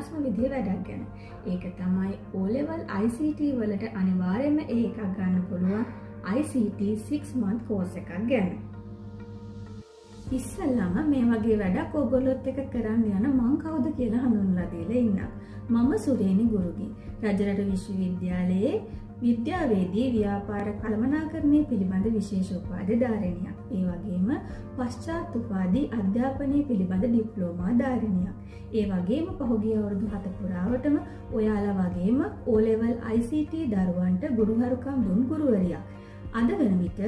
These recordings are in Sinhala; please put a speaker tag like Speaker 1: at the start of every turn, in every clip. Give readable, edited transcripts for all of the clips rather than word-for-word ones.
Speaker 1: හොඳස්ම විදිහේ වැඩක් ගැන. ඒක තමයි O level ICT වලට අනිවාර්යයෙන්ම එකක් ගන්න පුළුවන් ICT 6 month course එකක් ගැන. ඉස්සෙල්ලාම මේ වගේ වැඩක් ඔයගොල්ලොත් එක්ක කරන්න යන මං කවුද කියලා හඳුන්වලා දීලා ඉන්නම්. මම සුරේනි ගුරුගේ රජරට විශ්වවිද්‍යාලයේ විද්‍යාවේදී ව්‍යාපාර කළමනාකරණය පිළිබඳ විශේෂ උපාධිධාරිණියක්. ඒ වගේම පශ්චාත් උපාධි අධ්‍යාපනය පිළිබඳ ඩිප්ලෝමා ධාරිණියක්. ඒ වගේම පහුගිය අවුරුදු 7 පුරාවටම ඔයාලා වගේම O level ICT දරුවන්ට ගුරුහරුකම් දුන් ගුරුවරියක්. අද වන විට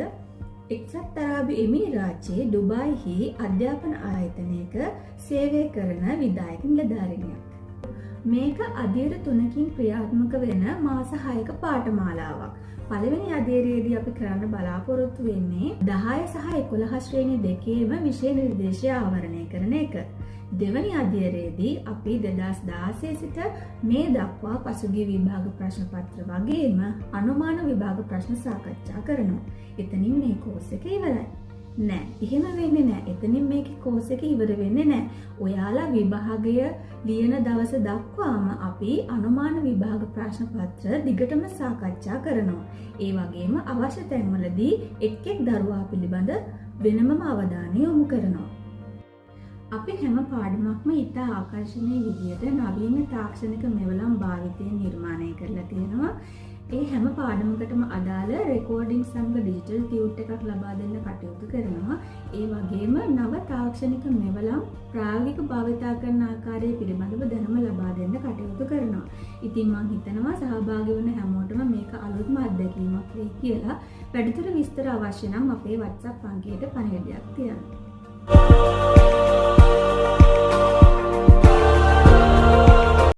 Speaker 1: එක්සත් අරාබි එමිරාජ්‍යයේ ඩුබායිහි අධ්‍යාපන ආයතනයක සේවය කරන විදායක නිලධාරිණියක්. මේක අධීර 3කින් ක්‍රියාත්මක වෙන මාස 6ක පාඨමාලාවක්. පළවෙනි අධීරයේදී අපි කරන්න බලාපොරොත්තු වෙන්නේ 10 සහ 11 ශ්‍රේණි දෙකේම විෂය නිර්දේශය ආවරණය කරන එක. දෙවැනි අධීරයේදී අපි 2016 සිට මේ දක්වා පසුගිය විභාග ප්‍රශ්න පත්‍ර වගේම අනුමාන විභාග ප්‍රශ්න සාකච්ඡා කරනවා. එතනින් මේ කෝස් එක ඉවරයි. නෑ, එහෙම වෙන්නේ නෑ. එතනින් මේකේ කෝස් එක ඉවර වෙන්නේ නෑ. ඔයාලා විභාගය ලියන දවස දක්වාම අපි අනුමාන විභාග ප්‍රශ්න පත්‍ර දිගටම සාකච්ඡා කරනවා. ඒ වගේම අවශ්‍ය තැන්වලදී එක් එක් දරුවා පිළිබඳ වෙනමම අවධානය යොමු කරනවා. අපි හැම පාඩමක්ම ඉතා ආකර්ශනීය විදියට නවීන තාක්ෂණික මෙවලම් භාවිතයෙන් නිර්මාණය කරලා තියෙනවා. ඒ හැම පාඩමකටම අදාළ රෙකෝඩින් සමග ඩිජිටල් ටියුට් එකක් ලබා දෙන්න කටයුතු කරනවා. ඒ වගේම නව තාක්ෂණික මෙවලම් ප්‍රායෝගික භාවිතා කරන ආකාරය පිළිබඳව දැනුම ලබා දෙන්න කටයුතු කරනවා. ඉතින් මම හිතනවා සහභාගී වුණ හැමෝටම මේක අලුත්ම අත්දැකීමක් වෙයි කියලා. වැඩිදුර විස්තර අවශ්‍ය නම් අපේ WhatsApp අංකයට පණිවිඩයක් තියන්න.